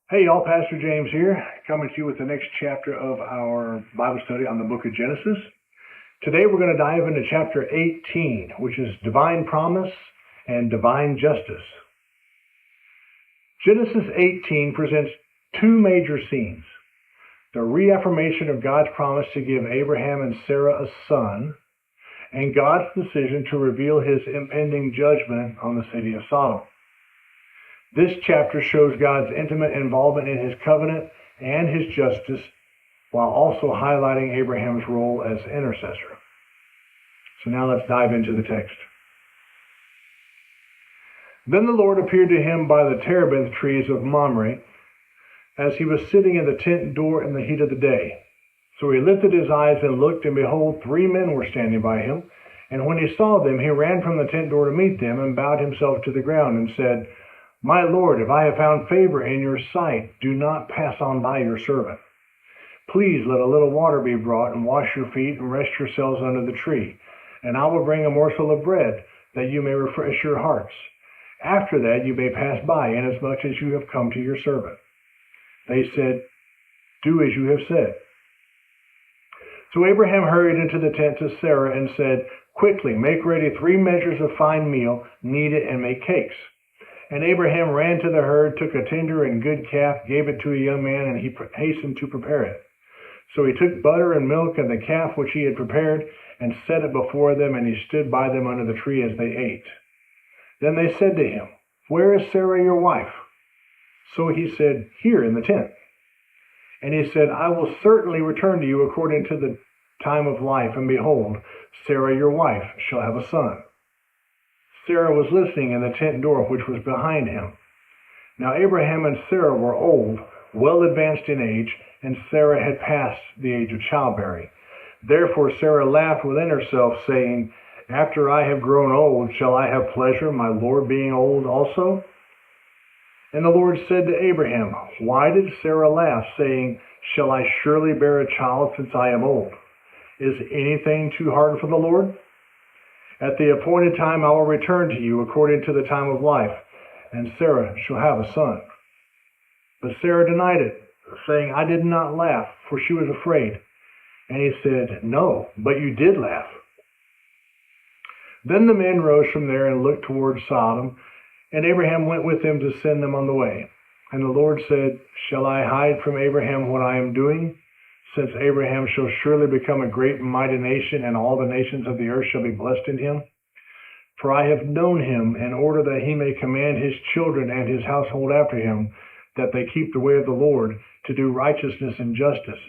Hey y'all, Pastor James here, coming to you with the next chapter of our Bible study on the book of Genesis. Today we're going to dive into chapter 18, which is divine promise and divine justice. Genesis 18 presents two major scenes: the reaffirmation of God's promise to give Abraham and Sarah a son, and God's decision to reveal his impending judgment on the city of Sodom. This chapter shows God's intimate involvement in his covenant and his justice, while also highlighting Abraham's role as intercessor. So now let's dive into the text. Then the Lord appeared to him by the terebinth trees of Mamre, as he was sitting in the tent door in the heat of the day. So he lifted his eyes and looked, and behold, 3 men were standing by him. And when he saw them, he ran from the tent door to meet them, and bowed himself to the ground, and said, "My Lord, if I have found favor in your sight, do not pass on by your servant. Please let a little water be brought, and wash your feet, and rest yourselves under the tree. And I will bring a morsel of bread, that you may refresh your hearts. After that you may pass by, inasmuch as you have come to your servant." They said, "Do as you have said." So Abraham hurried into the tent to Sarah and said, "Quickly, make ready 3 measures of fine meal, knead it, and make cakes." And Abraham ran to the herd, took a tender and good calf, gave it to a young man, and he hastened to prepare it. So he took butter and milk and the calf which he had prepared, and set it before them, and he stood by them under the tree as they ate. Then they said to him, "Where is Sarah your wife?" So he said, "Here in the tent." And he said, "I will certainly return to you according to the time of life, and behold, Sarah your wife shall have a son." Sarah was listening in the tent door which was behind him. Now Abraham and Sarah were old, well advanced in age, and Sarah had passed the age of childbearing. Therefore Sarah laughed within herself, saying, "After I have grown old, shall I have pleasure, my Lord being old also?" And the Lord said to Abraham, "Why did Sarah laugh, saying, 'Shall I surely bear a child since I am old?' Is anything too hard for the Lord? At the appointed time I will return to you according to the time of life, and Sarah shall have a son." But Sarah denied it, saying, "I did not laugh," for she was afraid. And he said, "No, but you did laugh." Then the men rose from there and looked toward Sodom, and Abraham went with them to send them on the way. And the Lord said, "Shall I hide from Abraham what I am doing? Since Abraham shall surely become a great and mighty nation, and all the nations of the earth shall be blessed in him. For I have known him, in order that he may command his children and his household after him, that they keep the way of the Lord, to do righteousness and justice.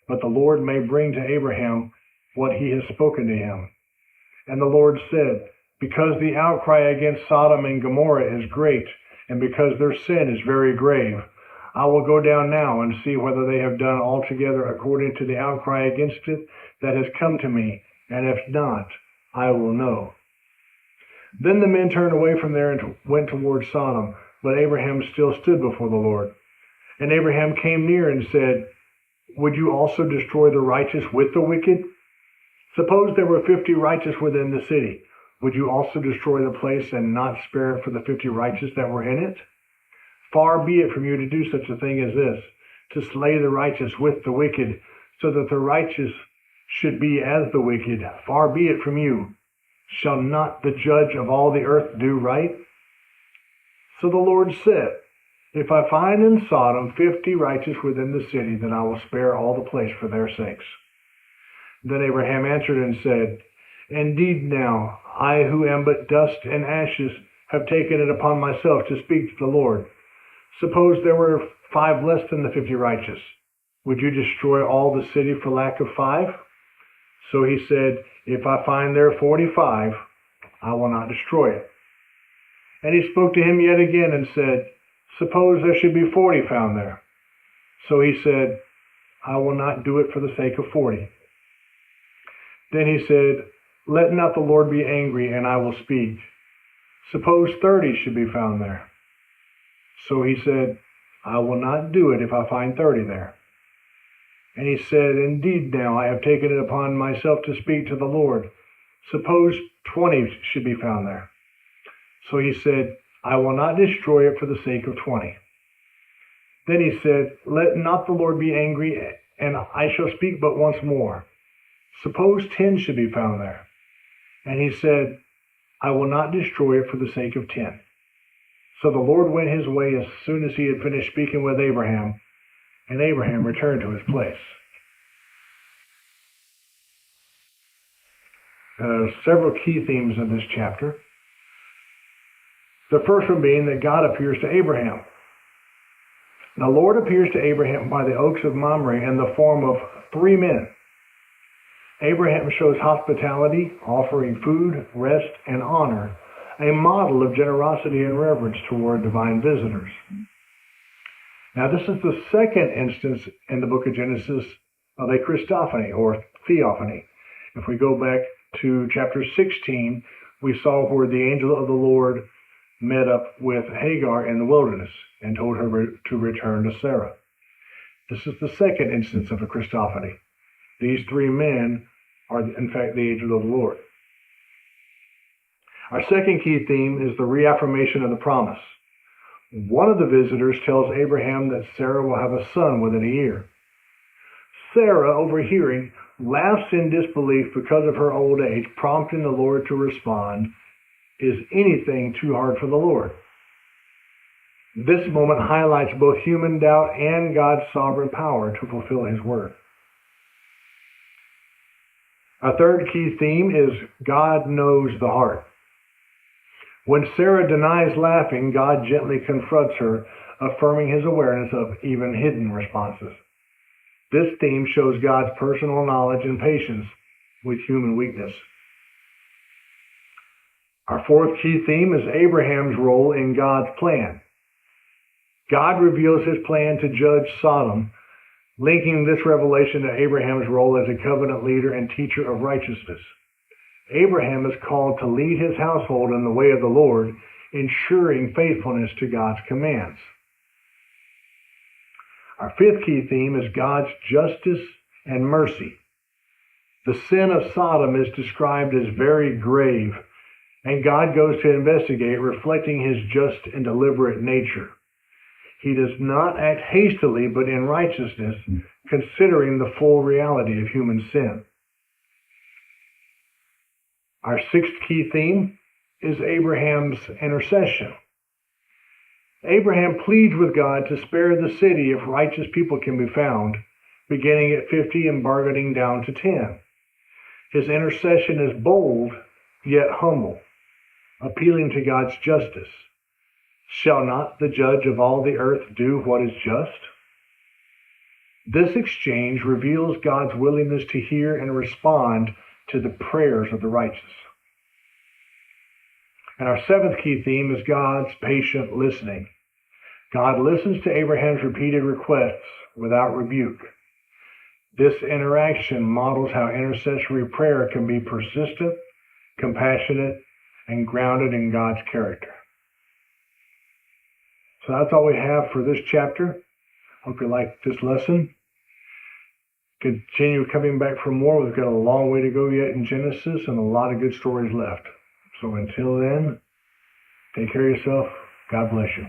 But the Lord may bring to Abraham what he has spoken to him." And the Lord said, "Because the outcry against Sodom and Gomorrah is great, and because their sin is very grave, I will go down now and see whether they have done altogether according to the outcry against it that has come to me, and if not, I will know." Then the men turned away from there and went toward Sodom, but Abraham still stood before the Lord. And Abraham came near and said, "Would you also destroy the righteous with the wicked? Suppose there were 50 righteous within the city. Would you also destroy the place and not spare it for the 50 righteous that were in it? Far be it from you to do such a thing as this, to slay the righteous with the wicked, so that the righteous should be as the wicked. Far be it from you. Shall not the judge of all the earth do right?" So the Lord said, "If I find in Sodom 50 righteous within the city, then I will spare all the place for their sakes." Then Abraham answered and said, "Indeed now, I who am but dust and ashes have taken it upon myself to speak to the Lord. Suppose there were 5 less than the 50 righteous. Would you destroy all the city for lack of 5? So he said, "If I find there 45, I will not destroy it." And he spoke to him yet again and said, "Suppose there should be 40 found there." So he said, "I will not do it for the sake of 40. Then he said, "Let not the Lord be angry, and I will speak. Suppose 30 should be found there." So he said, "I will not do it if I find 30 there." And he said, "Indeed now I have taken it upon myself to speak to the Lord. Suppose 20 should be found there." So he said, "I will not destroy it for the sake of 20." Then he said, Let not the Lord be angry, and I shall speak but once more. Suppose 10 should be found there. And he said, I will not destroy it for the sake of 10. So the Lord went his way as soon as he had finished speaking with Abraham, and Abraham returned to his place. Several key themes in this chapter. The first one being that God appears to Abraham. The Lord appears to Abraham by the oaks of Mamre in the form of 3 men. Abraham shows hospitality, offering food, rest, and honor, a model of generosity and reverence toward divine visitors. Now, this is the second instance in the book of Genesis of a Christophany or theophany. If we go back to chapter 16, we saw where the angel of the Lord met up with Hagar in the wilderness and told her to return to Sarah. This is the second instance of a Christophany. These 3 men are, in fact, the angel of the Lord. Our second key theme is the reaffirmation of the promise. One of the visitors tells Abraham that Sarah will have a son within a year. Sarah, overhearing, laughs in disbelief because of her old age, prompting the Lord to respond, Is anything too hard for the Lord? This moment highlights both human doubt and God's sovereign power to fulfill his word. A third key theme is God knows the heart. When Sarah denies laughing, God gently confronts her, affirming his awareness of even hidden responses. This theme shows God's personal knowledge and patience with human weakness. Our fourth key theme is Abraham's role in God's plan. God reveals his plan to judge Sodom, linking this revelation to Abraham's role as a covenant leader and teacher of righteousness. Abraham is called to lead his household in the way of the Lord, ensuring faithfulness to God's commands. Our fifth key theme is God's justice and mercy. The sin of Sodom is described as very grave, and God goes to investigate, reflecting his just and deliberate nature. He does not act hastily, but in righteousness, considering the full reality of human sin. Our sixth key theme is Abraham's intercession. Abraham pleads with God to spare the city if righteous people can be found, beginning at 50 and bargaining down to 10. His intercession is bold, yet humble, appealing to God's justice. Shall not the judge of all the earth do what is just? This exchange reveals God's willingness to hear and respond to the prayers of the righteous. And our seventh key theme is God's patient listening. God listens to Abraham's repeated requests without rebuke. This interaction models how intercessory prayer can be persistent, compassionate, and grounded in God's character. So that's all we have for this chapter. Hope you liked this lesson. Continue coming back for more. We've got a long way to go yet in Genesis and a lot of good stories left. So until then, take care of yourself. God bless you.